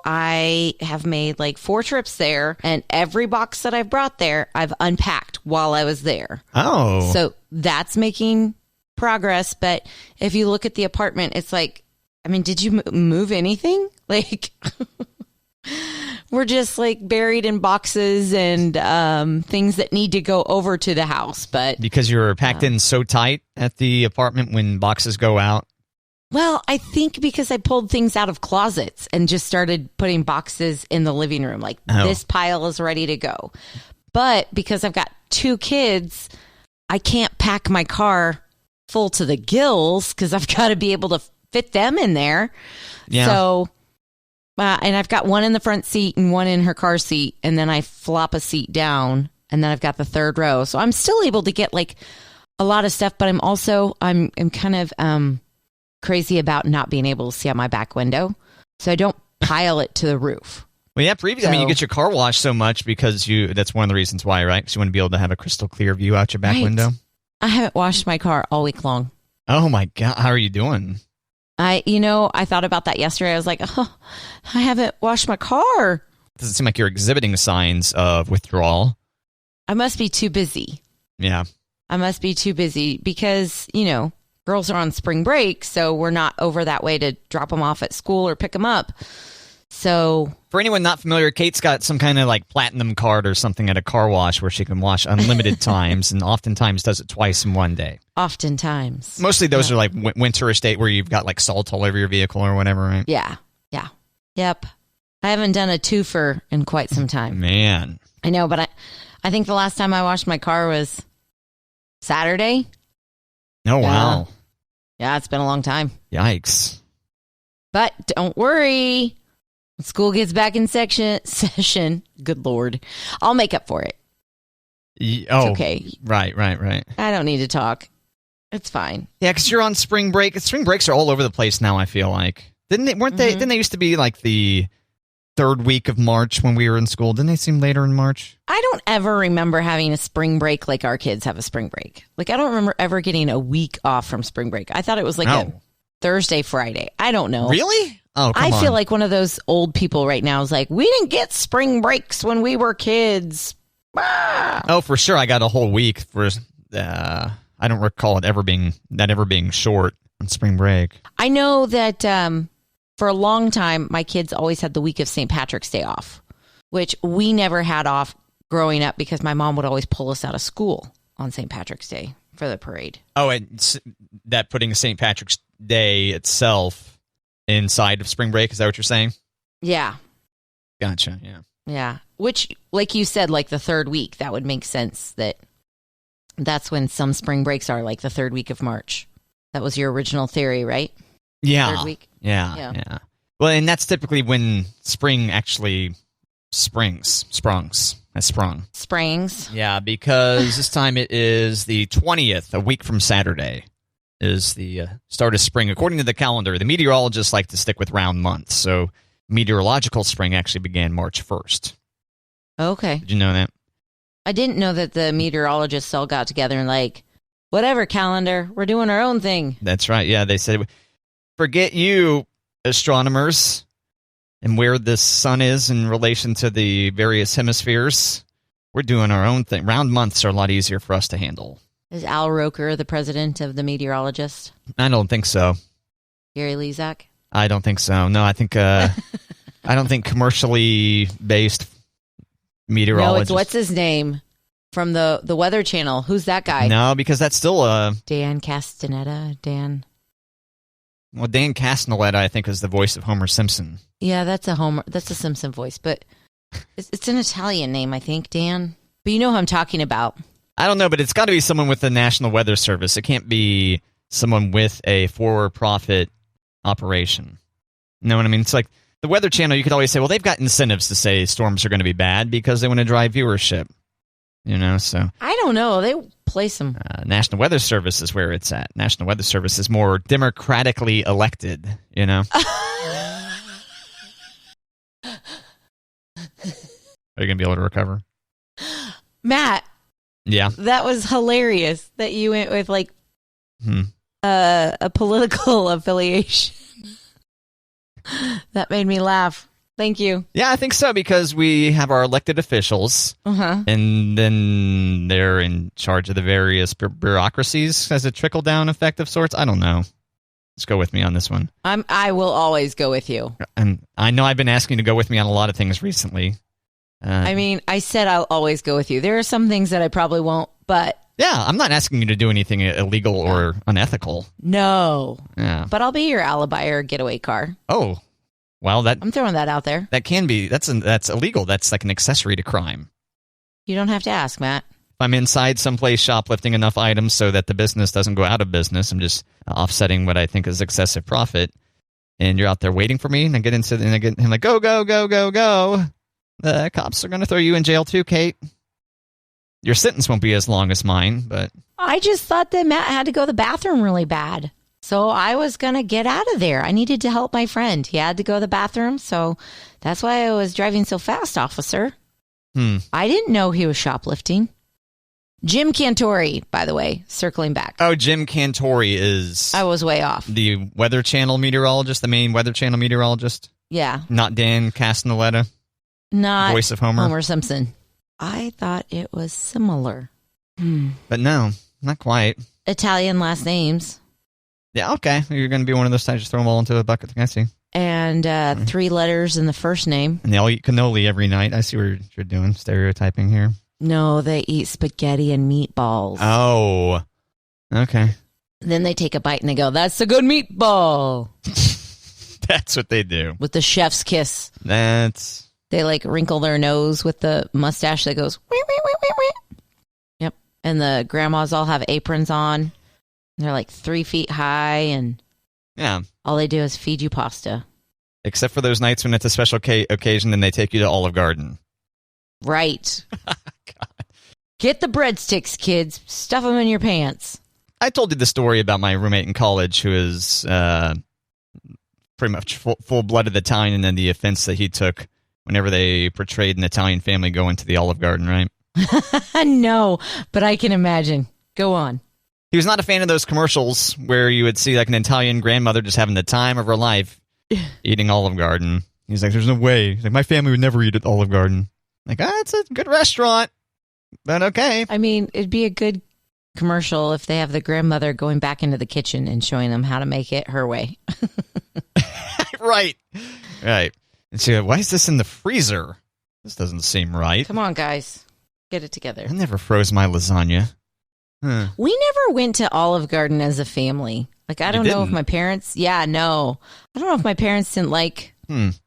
I have made like 4 trips there, and every box that I've brought there, I've unpacked while I was there. Oh. So that's making progress. But if you look at the apartment, it's like, I mean, did you move anything? Like, we're just like buried in boxes and things that need to go over to the house. But because you were packed in so tight at the apartment when boxes go out? Well, I think because I pulled things out of closets and just started putting boxes in the living room. Like, this pile is ready to go. But because I've got 2 kids, I can't pack my car full to the gills because I've got to be able to fit them in there. Yeah. So, and I've got one in the front seat and one in her car seat. And then I flop a seat down, and then I've got the 3rd row. So I'm still able to get like a lot of stuff, but I'm kind of, crazy about not being able to see out my back window, so I don't pile it to the roof. Well, yeah, previously, I mean, you get your car washed so much because that's one of the reasons why, right? Because you want to be able to have a crystal clear view out your back window. I haven't washed my car all week long. Oh my God, how are you doing? I thought about that yesterday. I was like, oh, I haven't washed my car. Doesn't seem like you're exhibiting signs of withdrawal. I must be too busy. Yeah. I must be too busy because, girls are on spring break, so we're not over that way to drop them off at school or pick them up. So, for anyone not familiar, Kate's got some kind of like platinum card or something at a car wash where she can wash unlimited times, and oftentimes does it twice in one day. Oftentimes. Mostly those are like winterish day where you've got like salt all over your vehicle or whatever, right? Yeah. Yep. I haven't done a twofer in quite some time. Man. I know, but I think the last time I washed my car was Saturday. Oh, wow. Yeah, it's been a long time. Yikes. But don't worry. When school gets back in session, good Lord, I'll make up for it. It's okay. Right. I don't need to talk. It's fine. Yeah, because you're on spring break. Spring breaks are all over the place now, I feel like. Didn't they used to be like the 3rd week of March when we were in school? Didn't they seem later in March? I don't ever remember having a spring break like our kids have a spring break. Like, I don't remember ever getting a week off from spring break. I thought it was like a Thursday, Friday. I don't know. Really? Oh, come on. I feel like one of those old people right now is like, we didn't get spring breaks when we were kids. Ah! Oh, for sure. I got a whole week for. I don't recall it ever being short on spring break. I know that for a long time, my kids always had the week of St. Patrick's Day off, which we never had off growing up because my mom would always pull us out of school on St. Patrick's Day for the parade. Oh, and that putting St. Patrick's Day itself inside of spring break, is that what you're saying? Yeah. Gotcha, yeah. Which, like you said, like the 3rd week, that would make sense that's when some spring breaks are, like the 3rd week of March. That was your original theory, right? Yeah. 3rd week? Yeah. Well, and that's typically when spring actually springs. Yeah, because this time it is the 20th, a week from Saturday, is the start of spring. According to the calendar, the meteorologists like to stick with round months, so meteorological spring actually began March 1st. Okay. Did you know that? I didn't know that the meteorologists all got together and like, whatever, calendar, we're doing our own thing. That's right, yeah. They said, forget you, astronomers, and where the sun is in relation to the various hemispheres. We're doing our own thing. Round months are a lot easier for us to handle. Is Al Roker the president of the meteorologists? I don't think so. Gary Lezak? I don't think so. No, I think I don't think commercially based meteorologists. No, it's what's his name from the Weather Channel. Who's that guy? No, because that's still Dan Castaneda. Well, Dan Castellaneta, I think, is the voice of Homer Simpson. Yeah, that's a Simpson voice, but it's an Italian name, I think, Dan. But you know who I'm talking about. I don't know, but it's got to be someone with the National Weather Service. It can't be someone with a for-profit operation. You know what I mean? It's like the Weather Channel, you could always say, well, they've got incentives to say storms are going to be bad because they want to drive viewership. You know, so. I don't know. They place them. National Weather Service is where it's at. National Weather Service is more democratically elected, you know? Are you going to be able to recover? Matt. Yeah. That was hilarious that you went with like a political affiliation. That made me laugh. Thank you. Yeah, I think so, because we have our elected officials, and then they're in charge of the various bureaucracies as a trickle-down effect of sorts. I don't know. Let's go with me on this one. I will always go with you. And I know I've been asking you to go with me on a lot of things recently. I mean, I said I'll always go with you. There are some things that I probably won't, but... Yeah, I'm not asking you to do anything illegal or unethical. No. Yeah. But I'll be your alibi or getaway car. Oh. Well, I'm throwing that out there. That can be. That's illegal. That's like an accessory to crime. You don't have to ask, Matt. If I'm inside someplace shoplifting enough items so that the business doesn't go out of business, I'm just offsetting what I think is excessive profit. And you're out there waiting for me, and I get him like, go, go, go, go, go. The cops are going to throw you in jail too, Kate. Your sentence won't be as long as mine, but... I just thought that Matt had to go to the bathroom really bad. So I was going to get out of there. I needed to help my friend. He had to go to the bathroom, so that's why I was driving so fast, officer. I didn't know he was shoplifting. Jim Cantori, by the way, circling back. Oh, Jim Cantori is... I was way off. The Weather Channel meteorologist, the main Weather Channel meteorologist? Yeah. Not Dan Castellaneta? Not voice of Homer? Homer Simpson. I thought it was similar. But no, not quite. Italian last names. Yeah, okay. You're going to be one of those types, just throw them all into a bucket. I see. And 3 letters in the first name. And they all eat cannoli every night. I see what you're doing, stereotyping here. No, they eat spaghetti and meatballs. Oh, okay. Then they take a bite and they go, "That's a good meatball." That's what they do. With the chef's kiss. They like wrinkle their nose with the mustache that goes, wee, wee, wee, wee, wee. Yep. And the grandmas all have aprons on. They're like 3 feet high, and all they do is feed you pasta. Except for those nights when it's a special occasion and they take you to Olive Garden. Right. God. Get the breadsticks, kids. Stuff them in your pants. I told you the story about my roommate in college who is pretty much full-blooded Italian, and then the offense that he took whenever they portrayed an Italian family going to the Olive Garden, right? No, but I can imagine. Go on. He was not a fan of those commercials where you would see like an Italian grandmother just having the time of her life eating Olive Garden. He's like, there's no way. He's like, my family would never eat at Olive Garden. Like, it's a good restaurant, but okay. I mean, it'd be a good commercial if they have the grandmother going back into the kitchen and showing them how to make it her way. Right. And so, why is this in the freezer? This doesn't seem right. Come on, guys. Get it together. I never froze my lasagna. Huh. We never went to Olive Garden as a family. Like, I don't know if my parents... Yeah, no. I don't know if my parents didn't like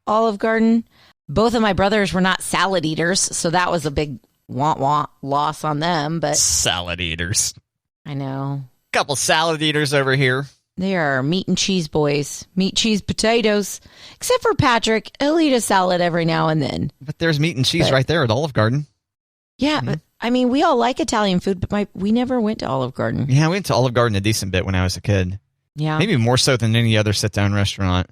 Olive Garden. Both of my brothers were not salad eaters, so that was a big loss on them. But salad eaters. I know. Couple salad eaters over here. They are meat and cheese boys. Meat, cheese, potatoes. Except for Patrick. He'll eat a salad every now and then. But there's meat and cheese right there at Olive Garden. Yeah, but I mean, we all like Italian food, but we never went to Olive Garden. Yeah, I went to Olive Garden a decent bit when I was a kid. Yeah. Maybe more so than any other sit-down restaurant.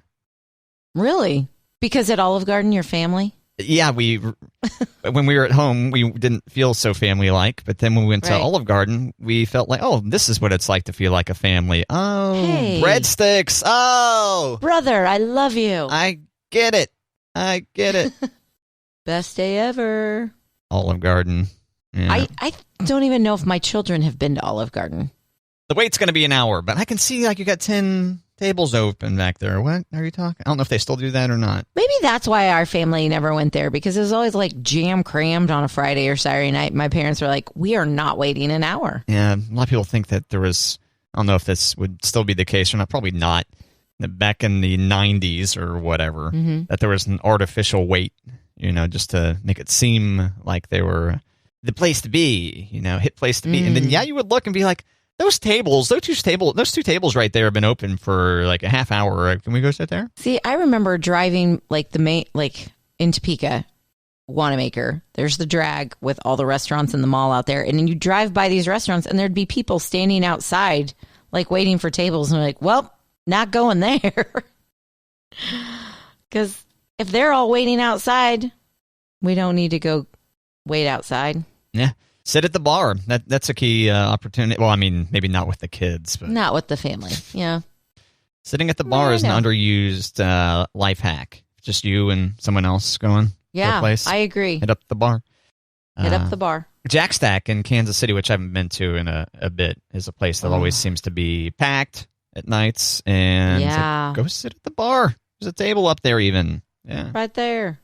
Really? Because at Olive Garden, your family? Yeah, when we were at home, we didn't feel so family-like. But then when we went to Olive Garden, we felt like, oh, this is what it's like to feel like a family. Oh, hey. Breadsticks. Oh. Brother, I love you. I get it. Best day ever. Olive Garden. Yeah. I don't even know if my children have been to Olive Garden. The wait's going to be an hour, but I can see like you got 10 tables open back there. What are you talking? I don't know if they still do that or not. Maybe that's why our family never went there, because it was always like jam crammed on a Friday or Saturday night. My parents were like, we are not waiting an hour. Yeah, a lot of people think that there was, I don't know if this would still be the case or not, probably not. Back in the 90s or whatever, that there was an artificial wait, just to make it seem like they were the place to be, hit place to be. And then, you would look and be like, those two tables right there have been open for like a half hour. Can we go sit there? See, I remember driving in Topeka, Wanamaker. There's the drag with all the restaurants in the mall out there. And then you drive by these restaurants and there'd be people standing outside, like waiting for tables. And they're like, well, not going there. Because if they're all waiting outside, we don't need to go wait outside. Yeah. Sit at the bar. That's a key opportunity. Well, I mean, maybe not with the kids. But not with the family. Yeah. Sitting at the bar is an underused life hack. Just you and someone else going to a place. I agree. Hit up the bar. Hit up the bar. Jack Stack in Kansas City, which I haven't been to in a bit, is a place that always seems to be packed at nights. And go sit at the bar. There's a table up there even. Yeah. Right there.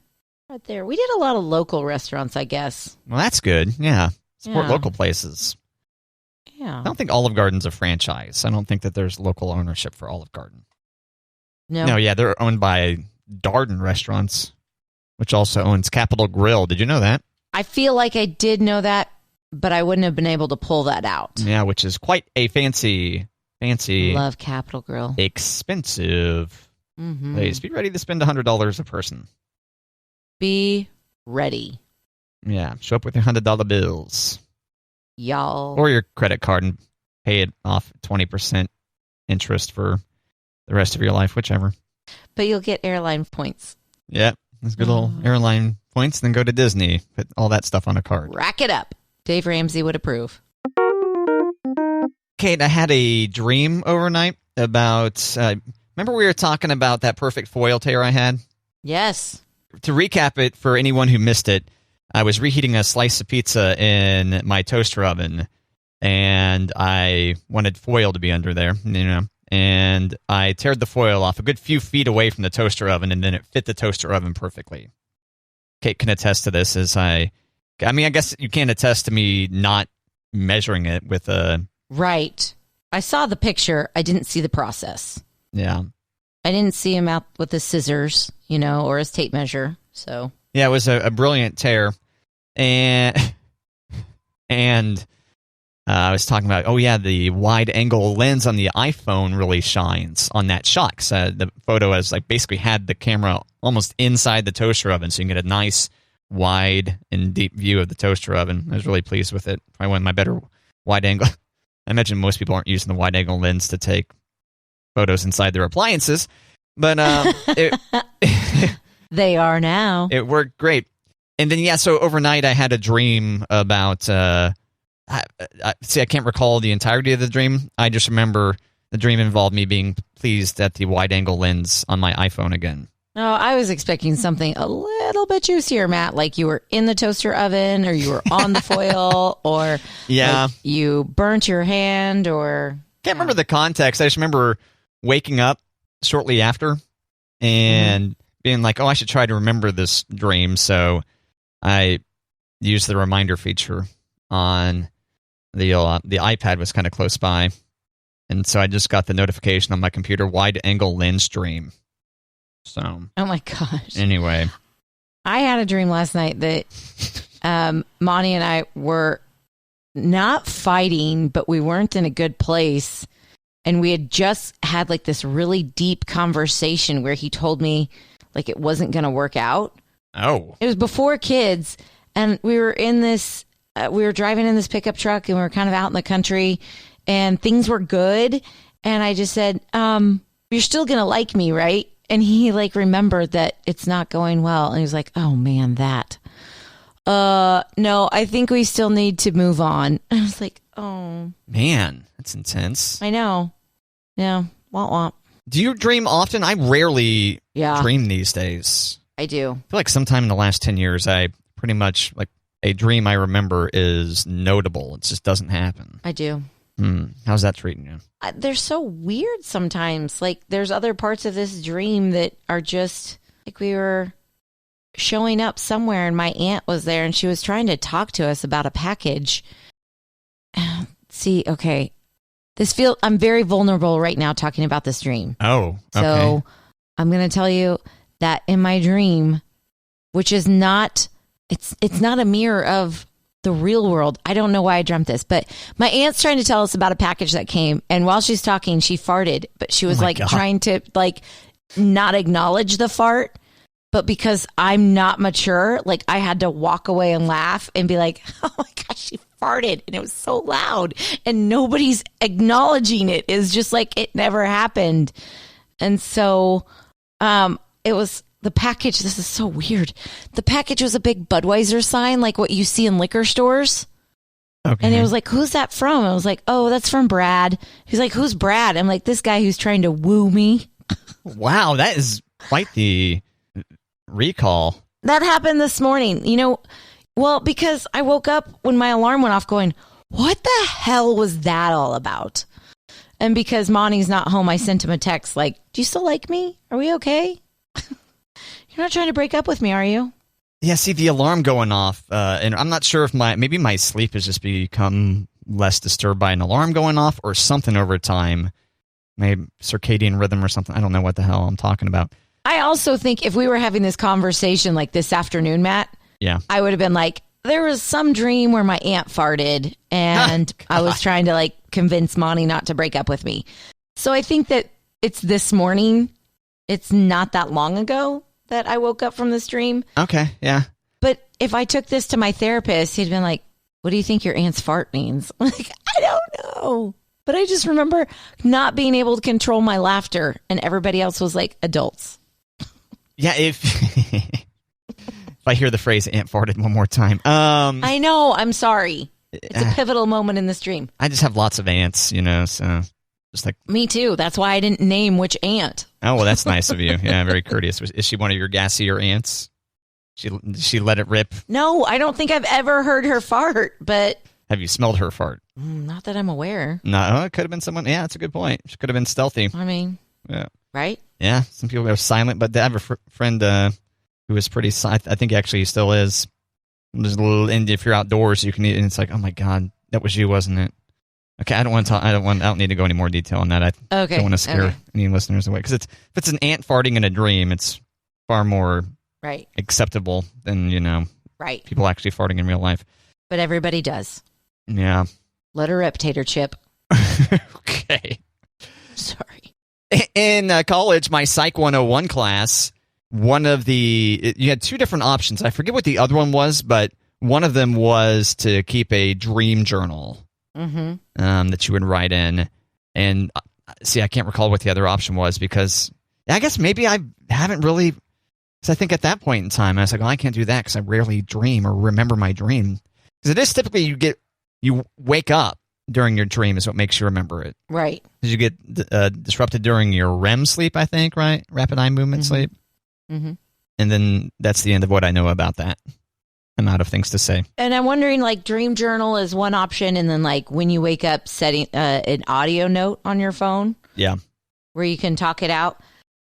We did a lot of local restaurants, I guess. Well, that's good. Yeah. Support local places. Yeah. I don't think Olive Garden's a franchise. I don't think that there's local ownership for Olive Garden. No, yeah, they're owned by Darden Restaurants, which also owns Capitol Grill. Did you know that? I feel like I did know that, but I wouldn't have been able to pull that out. Yeah, which is quite a fancy. Love Capitol Grill. Expensive place. Be ready to spend $100 a person. Be ready. Yeah, show up with your $100 bills. Y'all. Or your credit card and pay it off 20% interest for the rest of your life, whichever. But you'll get airline points. Yeah, those good little airline points. Then go to Disney. Put all that stuff on a card. Rack it up. Dave Ramsey would approve. Kate, I had a dream overnight about... remember we were talking about that perfect foil tear I had? Yes. To recap it for anyone who missed it, I was reheating a slice of pizza in my toaster oven, and I wanted foil to be under there, and I teared the foil off a good few feet away from the toaster oven, and then it fit the toaster oven perfectly. Kate can attest to this. I guess you can't attest to me not measuring it with a... Right. I saw the picture. I didn't see the process. Yeah. I didn't see him out with his scissors, or his tape measure, so... Yeah, it was a brilliant tear, and I was talking about, the wide-angle lens on the iPhone really shines on that shot. 'Cause, the photo has basically had the camera almost inside the toaster oven, so you can get a nice wide and deep view of the toaster oven. I was really pleased with it. Probably one of my better wide-angle. I imagine most people aren't using the wide-angle lens to take photos inside their appliances, but they are now. It worked great. And then, so overnight I had a dream about, I can't recall the entirety of the dream. I just remember the dream involved me being pleased at the wide-angle lens on my iPhone again. No, I was expecting something a little bit juicier, Matt, like you were in the toaster oven or you were on the foil or you burnt your hand or... Can't remember the context. I just remember waking up shortly after and... being like, I should try to remember this dream. So I used the reminder feature on the iPad was kind of close by. And so I just got the notification on my computer, wide angle lens dream. So. Oh my gosh. Anyway. I had a dream last night that Monty and I were not fighting, but we weren't in a good place. And we had just had this really deep conversation where he told me it wasn't going to work out. Oh. It was before kids. And we were in this, we were driving in this pickup truck and we were kind of out in the country and things were good. And I just said, you're still going to like me, right? And he remembered that it's not going well. And he was like, oh man, that. No, I think we still need to move on. I was like, oh. Man, that's intense. I know. Yeah. Womp womp. Do you dream often? I rarely dream these days. I do. I feel like sometime in the last 10 years, I pretty much, a dream I remember is notable. It just doesn't happen. I do. How's that treating you? They're so weird sometimes. There's other parts of this dream that are just, we were showing up somewhere and my aunt was there and she was trying to talk to us about a package. See, okay. I'm very vulnerable right now talking about this dream. Oh, okay. So I'm going to tell you that in my dream, which is not, it's not a mirror of the real world. I don't know why I dreamt this, but my aunt's trying to tell us about a package that came. And while she's talking, she farted, but she was trying to not acknowledge the fart. But because I'm not mature, I had to walk away and laugh and be like, oh my gosh, she farted. And it was so loud and nobody's acknowledging it. It's just it never happened. And so it was the package. This is so weird. The package was a big Budweiser sign, like what you see in liquor stores. Okay. And it was like, who's that from? I was like, oh, that's from Brad. He's like, who's Brad? I'm like, this guy who's trying to woo me. Wow, that is quite the recall. That happened this morning. Well, because I woke up when my alarm went off going, what the hell was that all about? And because Monty's not home, I sent him a text like, do you still like me? Are we okay? You're not trying to break up with me, are you? Yeah, see, the alarm going off, and I'm not sure if maybe my sleep has just become less disturbed by an alarm going off or something over time. Maybe circadian rhythm or something. I don't know what the hell I'm talking about. I also think if we were having this conversation like this afternoon, Matt, yeah, I would have been like, there was some dream where my aunt farted and I was trying to like convince Monty not to break up with me. So I think that it's this morning. It's not that long ago that I woke up from this dream. Okay, yeah. But if I took this to my therapist, he'd been like, what do you think your aunt's fart means? I'm like, I don't know. But I just remember not being able to control my laughter and everybody else was like adults. Yeah, if I hear the phrase aunt farted one more time. I know, I'm sorry. It's a pivotal moment in this dream. I just have lots of aunts, so just like... Me too. That's why I didn't name which aunt. Oh, well, that's nice of you. Yeah, very courteous. Is she one of your gassier aunts? She let it rip? No, I don't think I've ever heard her fart, but... Have you smelled her fart? Not that I'm aware. No, it could have been someone. Yeah, that's a good point. She could have been stealthy. I mean... Yeah. Right? Yeah, some people are silent, but I have a friend who was pretty silent. I think actually he still is. There's a little, and if you're outdoors, you can eat, and it's like, oh my God, that was you, wasn't it? Okay, I don't need to go any more detail on that. I don't want to scare any listeners away. Because if it's an ant farting in a dream, it's far more acceptable than, people actually farting in real life. But everybody does. Yeah. Let her rip, Tater Chip. Okay. Sorry. In college, my Psych 101 class, you had two different options. I forget what the other one was, but one of them was to keep a dream journal that you would write in. And see, I can't recall what the other option was because I guess maybe I haven't really, because I think at that point in time, I was like, I can't do that because I rarely dream or remember my dream. Because it is typically you wake up during your dream is what makes you remember it. Right. Because you get disrupted during your REM sleep, I think, right? Rapid eye movement sleep. Mm-hmm. And then that's the end of what I know about that. I'm out of things to say. And I'm wondering, like, dream journal is one option, and then, like, when you wake up, setting an audio note on your phone. Yeah. Where you can talk it out.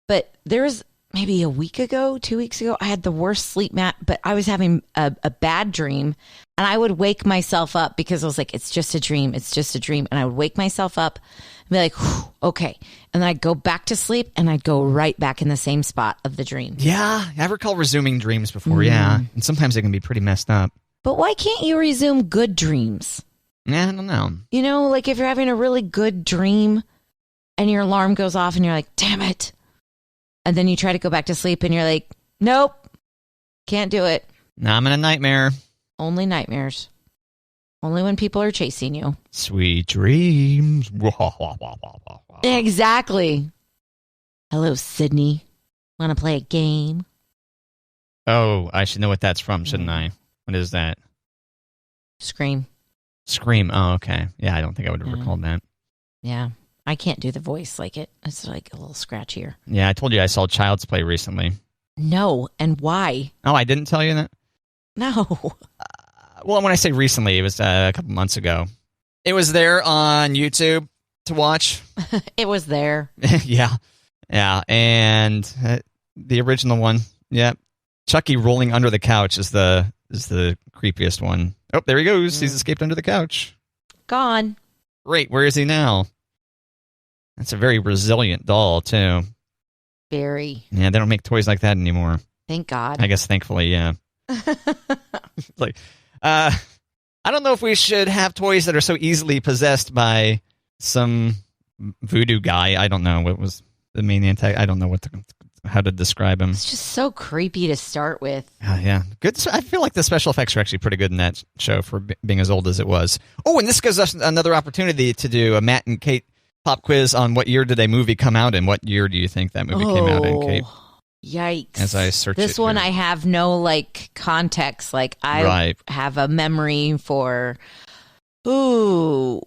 But there was maybe 2 weeks ago, I had the worst sleep, Matt, but I was having a bad dream, and I would wake myself up because I was like, it's just a dream. It's just a dream. And I would wake myself up and be like, okay. And then I'd go back to sleep, and I'd go right back in the same spot of the dream. Yeah. I recall resuming dreams before, yeah. And sometimes they can be pretty messed up. But why can't you resume good dreams? Yeah, I don't know. Like if you're having a really good dream and your alarm goes off and you're like, damn it. And then you try to go back to sleep and you're like, nope, can't do it. Now I'm in a nightmare. Only nightmares. Only when people are chasing you. Sweet dreams. Exactly. Hello, Sydney. Want to play a game? Oh, I should know what that's from, shouldn't I? What is that? Scream. Oh, okay. Yeah, I don't think I would have recalled that. Yeah. I can't do the voice like it. It's like a little scratchier. Yeah, I told you I saw Child's Play recently. No, and why? Oh, I didn't tell you that? No. Well, when I say recently, it was a couple months ago. It was there on YouTube to watch. It was there. Yeah. And the original one, yeah. Chucky rolling under the couch is the creepiest one. Oh, there he goes. He's escaped under the couch. Gone. Great. Where is he now? That's a very resilient doll, too. Very. Yeah, they don't make toys like that anymore. Thank God. I guess thankfully, yeah. Like, I don't know if we should have toys that are so easily possessed by some voodoo guy. I don't know what was the main I don't know how to describe him. It's just so creepy to start with. Yeah, good. I feel like the special effects are actually pretty good in that show for being as old as it was. Oh, and this gives us another opportunity to do a Matt and Kate pop quiz on what year did a movie come out in. What year do you think that movie came out in, Kate? Yikes. As I search this one, here. I have no context. I have a memory for Ooh,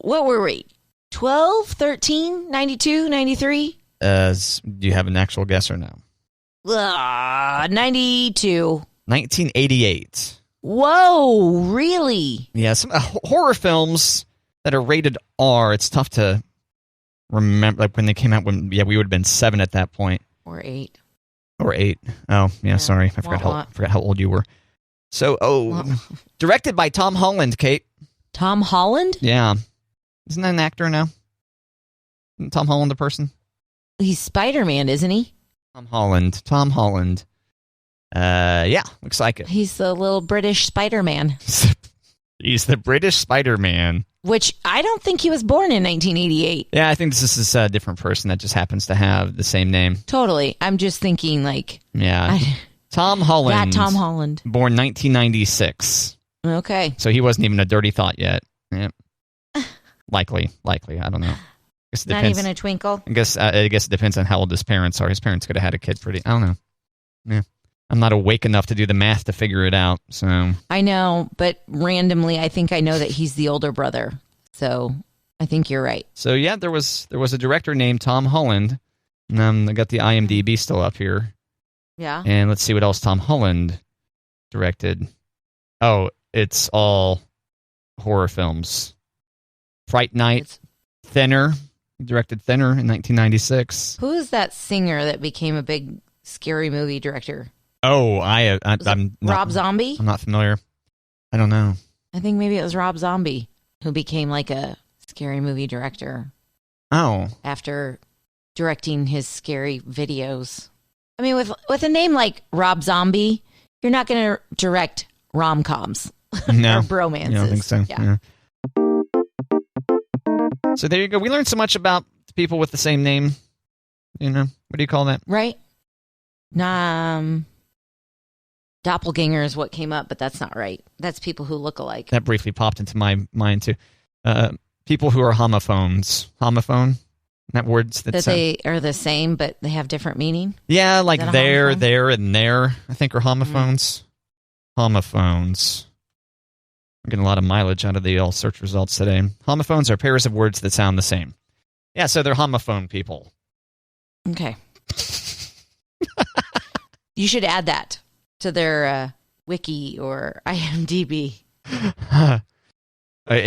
what were we? 12, 13, 92, 93? Do you have an actual guess or no? 92. 1988. Whoa, really? Yeah, some horror films that are rated R, it's tough to remember. Like when they came out, we would have been 7 at that point. Or 8. Or 8. Oh, yeah, sorry. I forgot how old you were. So, directed by Tom Holland, Kate. Tom Holland? Yeah. Isn't that an actor now? Isn't Tom Holland a person? He's Spider-Man, isn't he? Tom Holland. Yeah, looks like it. He's the little British Spider-Man. He's the British Spider-Man. Which I don't think he was born in 1988. Yeah, I think this is a different person that just happens to have the same name. Totally. I'm just thinking like... Yeah. Tom Holland. Yeah, Tom Holland. Born 1996. Okay. So he wasn't even a dirty thought yet. Yeah. Likely. I don't know. Not even a twinkle? I guess it depends on how old his parents are. His parents could have had a kid I don't know. Yeah. I'm not awake enough to do the math to figure it out. So I know, but randomly I think I know that he's the older brother. So I think you're right. So yeah, there was a director named Tom Holland. I got the IMDb still up here. Yeah. And let's see what else Tom Holland directed. Oh, it's all horror films. Fright Night, Thinner. He directed Thinner in 1996. Who is that singer that became a big scary movie director? Oh, I'm not, Rob Zombie? I'm not familiar. I don't know. I think maybe it was Rob Zombie who became like a scary movie director. Oh. After directing his scary videos. I mean, with a name like Rob Zombie, you're not going to direct rom-coms No. or bromances. I don't think so. Yeah. So there you go. We learned so much about people with the same name. You know, what do you call that? Right. Doppelganger is what came up, but that's not right. That's people who look alike. That briefly popped into my mind too. People who are homophones. Homophone? That words that they are the same, but they have different meaning? Yeah, like there, and there, I think are homophones. Homophones. I'm getting a lot of mileage out of the all search results today. Homophones are pairs of words that sound the same. Yeah, so they're homophone people. Okay. You should add that to their wiki or IMDb. A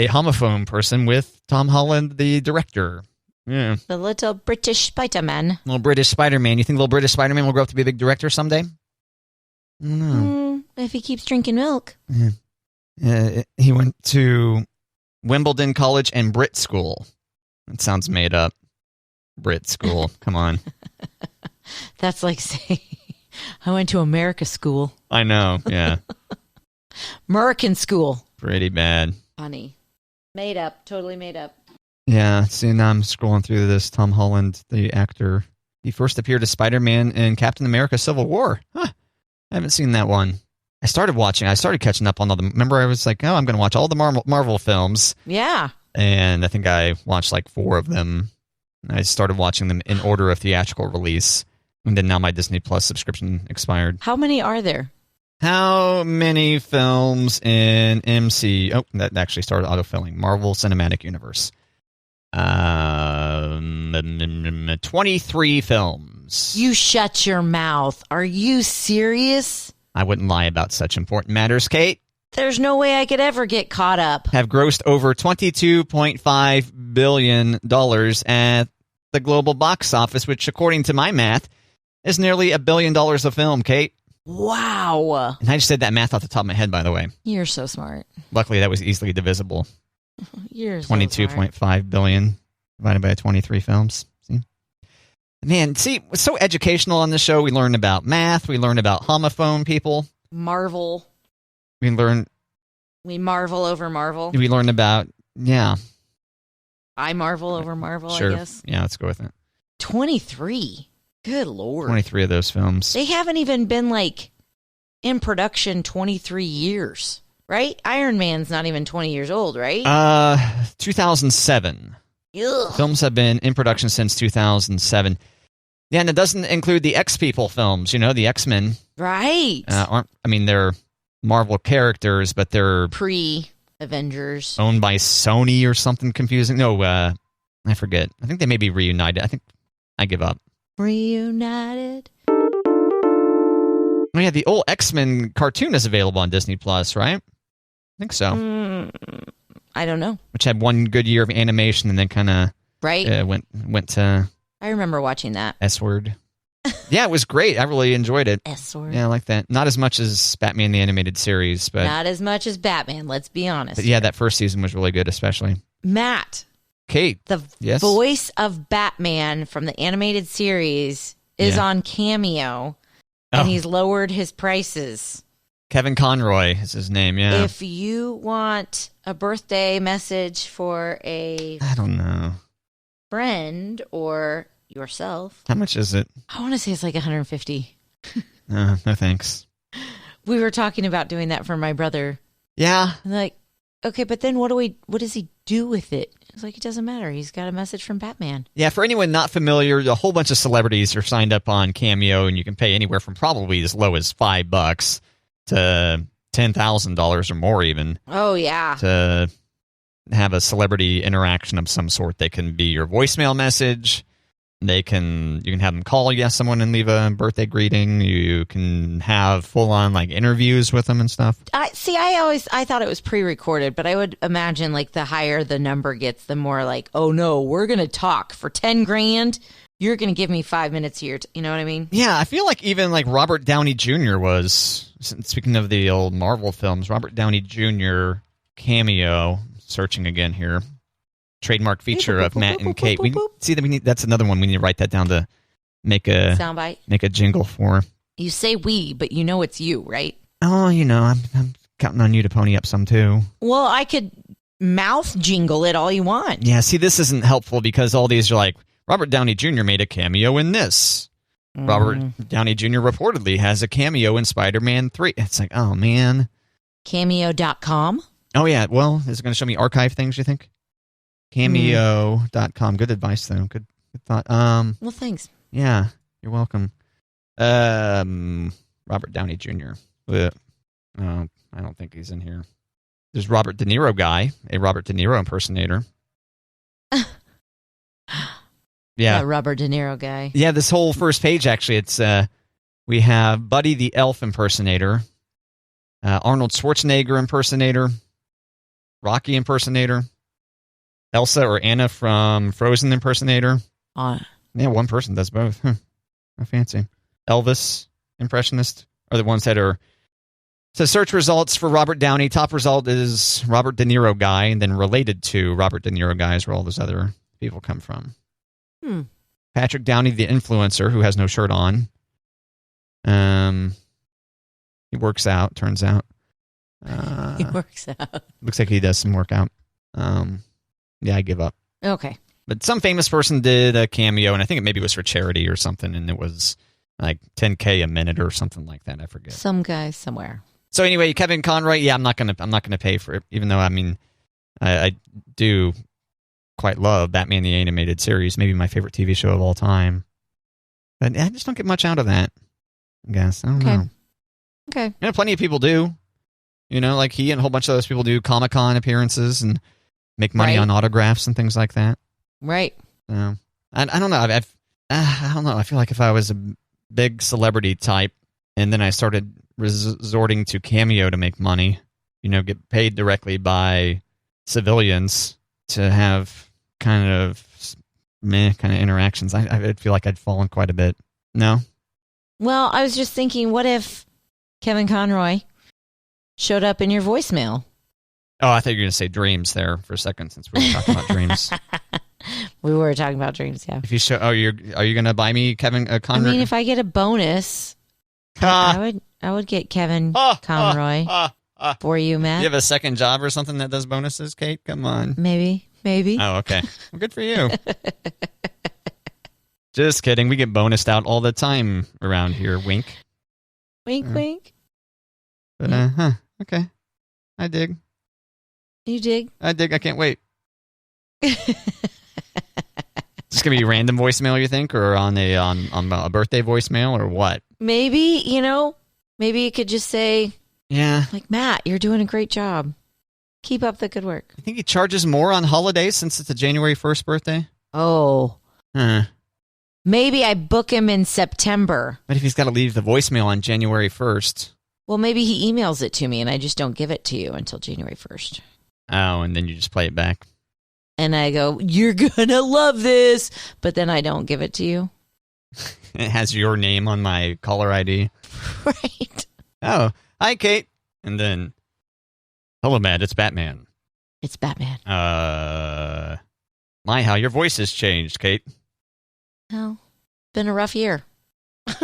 homophone person with Tom Holland, the director. Yeah. The little British Spider-Man. Little British Spider-Man. You think little British Spider-Man will grow up to be a big director someday? I don't know. If he keeps drinking milk. Yeah. He went to Wimbledon College and Brit School. That sounds made up. Brit School. Come on. That's like saying, I went to America School. I know, yeah. American School. Pretty bad. Funny. Made up. Totally made up. Yeah, see, now I'm scrolling through this. Tom Holland, the actor, he first appeared as Spider-Man in Captain America Civil War. Huh. I haven't seen that one. I started catching up on all the... Remember, I was like, I'm going to watch all the Marvel films. Yeah. And I think I watched like 4 of them. I started watching them in order of theatrical release. And then now my Disney Plus subscription expired. How many are there? How many films in MC... Oh, that actually started autofilling. Marvel Cinematic Universe. 23 films. You shut your mouth. Are you serious? I wouldn't lie about such important matters, Kate. There's no way I could ever get caught up. Have grossed over $22.5 billion at the global box office, which, according to my math, is nearly $1 billion a film, Kate. Wow. And I just said that math off the top of my head, by the way. You're so smart. Luckily, that was easily divisible. You're so 22.5 billion divided by 23 films. See? Man, it's so educational on the show. We learn about math. We learn about homophone people. Marvel. We marvel over Marvel. We learn about, yeah. I marvel over Marvel, sure. I guess. Yeah, let's go with it. 23. Good Lord. 23 of those films. They haven't even been, like, in production 23 years, right? Iron Man's not even 20 years old, right? 2007. Ugh. Films have been in production since 2007. Yeah, and it doesn't include the X-People films, the X-Men. Right. They're Marvel characters, but they're... Avengers. Owned by Sony or something confusing. No, I forget. I think they may be reunited. I think I give up. Reunited. Oh yeah, the old X-Men cartoon is available on Disney Plus, right? I think so. I don't know. Which had one good year of animation and then kind of went to. I remember watching that. S-word. Yeah, it was great. I really enjoyed it. S-word. Yeah, I like that. Not as much as Batman the Animated Series, but not as much as Batman. Let's be honest. But yeah, that first season was really good, especially. Matt. Kate. The voice of Batman from the animated series is on Cameo, and he's lowered his prices. Kevin Conroy is his name, yeah. If you want a birthday message for I don't know, friend or yourself. How much is it? I want to say it's like $150. No thanks. We were talking about doing that for my brother. Yeah. I'm like, okay, but then what does he do with it? It's like, it doesn't matter. He's got a message from Batman. Yeah, for anyone not familiar, a whole bunch of celebrities are signed up on Cameo, and you can pay anywhere from probably as low as $5 to $10,000 or more even. Oh, yeah. To have a celebrity interaction of some sort. They can be your voicemail message. You can have them call someone and leave a birthday greeting. You can have full on like interviews with them and stuff. I thought it was pre-recorded, but I would imagine like the higher the number gets, the more like, oh no, we're gonna talk for $10,000. You're gonna give me 5 minutes here. You know what I mean? Yeah, I feel like even like Robert Downey Jr. was, speaking of the old Marvel films, Robert Downey Jr. cameo. Searching again here. Trademark feature of Matt and Kate. That's another one we need to write that down to make a soundbite, make a jingle for. You say we, but you know it's you, right? Oh, I'm counting on you to pony up some too. Well, I could mouth jingle it all you want. Yeah, see, this isn't helpful because all these are like, Robert Downey Jr. made a cameo in this. Robert Downey Jr. reportedly has a cameo in Spider-Man 3. It's like, oh man. Cameo.com? Oh yeah, well, is it going to show me archive things, you think? Cameo.com. Good advice, though. Good thought. Well, thanks. Yeah, you're welcome. Robert Downey Jr. I don't think he's in here. There's Robert De Niro guy, a Robert De Niro impersonator. Yeah, Robert De Niro guy. Yeah, this whole first page, actually, it's we have Buddy the Elf impersonator, Arnold Schwarzenegger impersonator, Rocky impersonator, Elsa or Anna from Frozen impersonator. Yeah, one person does both. How fancy. Elvis impressionist are the ones that are. So search results for Robert Downey. Top result is Robert De Niro guy, and then related to Robert De Niro guy is where all those other people come from. Patrick Downey, the influencer who has no shirt on. He works out, turns out. He works out. Looks like he does some workout. Yeah, I give up. Okay. But some famous person did a cameo, and I think it maybe was for charity or something, and it was like $10K a minute or something like that. I forget. Some guy somewhere. So anyway, Kevin Conroy. Yeah, I'm not gonna pay for it, even though I do quite love Batman the Animated Series, maybe my favorite TV show of all time. But I just don't get much out of that. I guess I don't know. Okay. And plenty of people do. Like he and a whole bunch of those people do Comic-Con appearances and make money on autographs and things like that. Right. So I don't know. I don't know. I feel like if I was a big celebrity type and then I started resorting to Cameo to make money, get paid directly by civilians to have kind of interactions, I feel like I'd fallen quite a bit. No? Well, I was just thinking, what if Kevin Conroy showed up in your voicemail? Oh, I thought you were going to say dreams there for a second, since we were talking about dreams. We were talking about dreams, yeah. If you show, are you going to buy me Kevin Conroy? I mean, if I get a bonus, I would get Kevin Conroy for you, Matt. You have a second job or something that does bonuses, Kate? Come on. Maybe. Oh, okay. Well, good for you. Just kidding. We get bonused out all the time around here. Wink. Wink, wink. But, okay. I dig. You dig? I dig. I can't wait. Is this going to be random voicemail, you think, or on a birthday voicemail, or what? Maybe, maybe you could just say, yeah, like, Matt, you're doing a great job. Keep up the good work. I think he charges more on holidays since it's a January 1st birthday. Oh. Huh. Maybe I book him in September. But if he's got to leave the voicemail on January 1st. Well, maybe he emails it to me and I just don't give it to you until January 1st. Oh, and then you just play it back. And I go, you're going to love this. But then I don't give it to you. It has your name on my caller ID. Right. Oh, hi, Kate. And then, hello, Matt, it's Batman. It's Batman. My, how your voice has changed, Kate. Oh, been a rough year.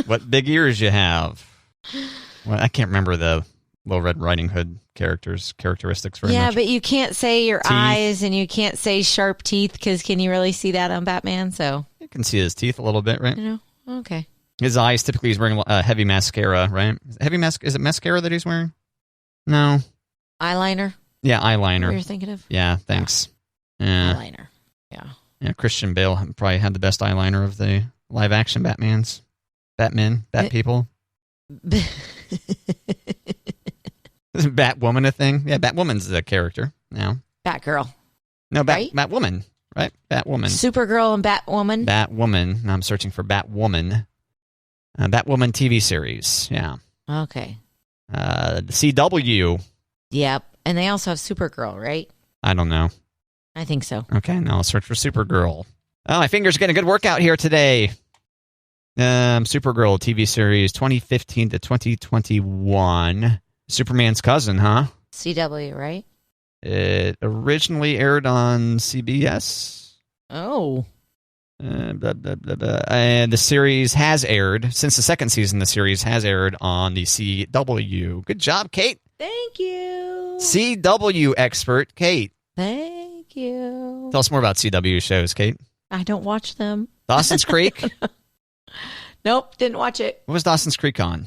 What big ears you have. Well, I can't remember the Little Red Riding Hood characteristics very much. Yeah, but you can't say your Teeth. eyes and you can't say sharp teeth because can you really see that on Batman? So You can see his teeth a little bit, right? you know, okay. His eyes, typically he's wearing heavy mascara, right? Is it mascara that he's wearing? No. Eyeliner. Yeah, What eyeliner. you're thinking of? Yeah, thanks. Yeah. Eyeliner. Yeah. Yeah, Christian Bale probably had the best eyeliner of the live-action Batmans. Bat people. Isn't Batwoman a thing? Yeah, Batwoman's the character now. Batgirl. No, Right? Batwoman, right? Batwoman. Supergirl and Batwoman. Batwoman. Now I'm searching for Batwoman. Batwoman TV series, yeah. Okay. The CW. Yep. And they also have Supergirl, right? I don't know. I think so. Okay, now I'll search for Supergirl. Oh, my finger's getting a good workout here today. Supergirl TV series 2015 to 2021. Superman's cousin, huh? CW, right? It originally aired on CBS. Oh. Blah, blah, blah, blah. And the series has aired, since the second season, the series has aired on the CW. Good job, Kate. Thank you. CW expert, Kate. Thank you. Tell us more about CW shows, Kate. I don't watch them. Dawson's Creek? Nope, didn't watch it. What was Dawson's Creek on?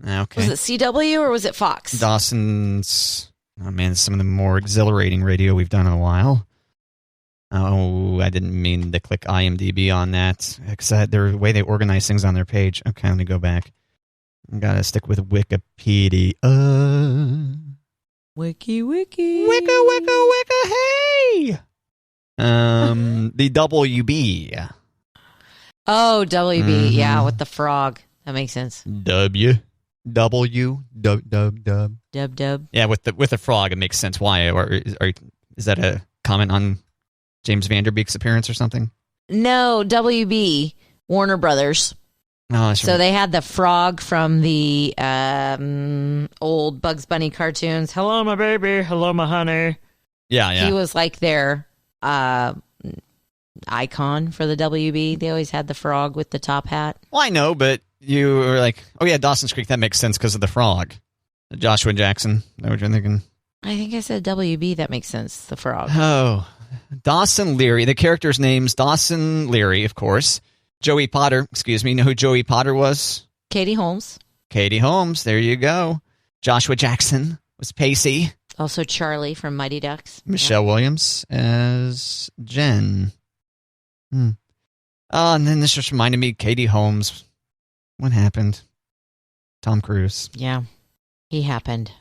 Okay. Was it CW or was it Fox? Dawson's... Oh, man, some of the more exhilarating radio we've done in a while. Oh, I didn't mean to click IMDb on that. Because the way they organize things on their page. Okay, let me go back. I gotta stick with Wikipedia. Wiki. Wicca, hey! The WB. Oh, WB. Mhm. Yeah, with the frog. That makes sense. Dub. Dub. Yeah, with the frog, it makes sense. Why? Is that a comment on James Vanderbeek's appearance or something? No, WB, Warner Brothers. Oh, So they had the frog from the old Bugs Bunny cartoons. Hello, my baby. Hello, my honey. yeah. He was like their icon for the WB. They always had the frog with the top hat. Well, I know, but you were like, oh yeah, Dawson's Creek, that makes sense because of the frog. Joshua Jackson. Is that what you're thinking? I think I said WB. That makes sense. The frog. Oh, Dawson Leary. The character's name's Dawson Leary, of course. Joey Potter, excuse me. You know who Joey Potter was? Katie Holmes. Katie Holmes. There you go. Joshua Jackson was Pacey. Also Charlie from Mighty Ducks. Michelle Williams as Jen. Oh, and then this just reminded me, Katie Holmes. What happened? Tom Cruise. Yeah. He happened.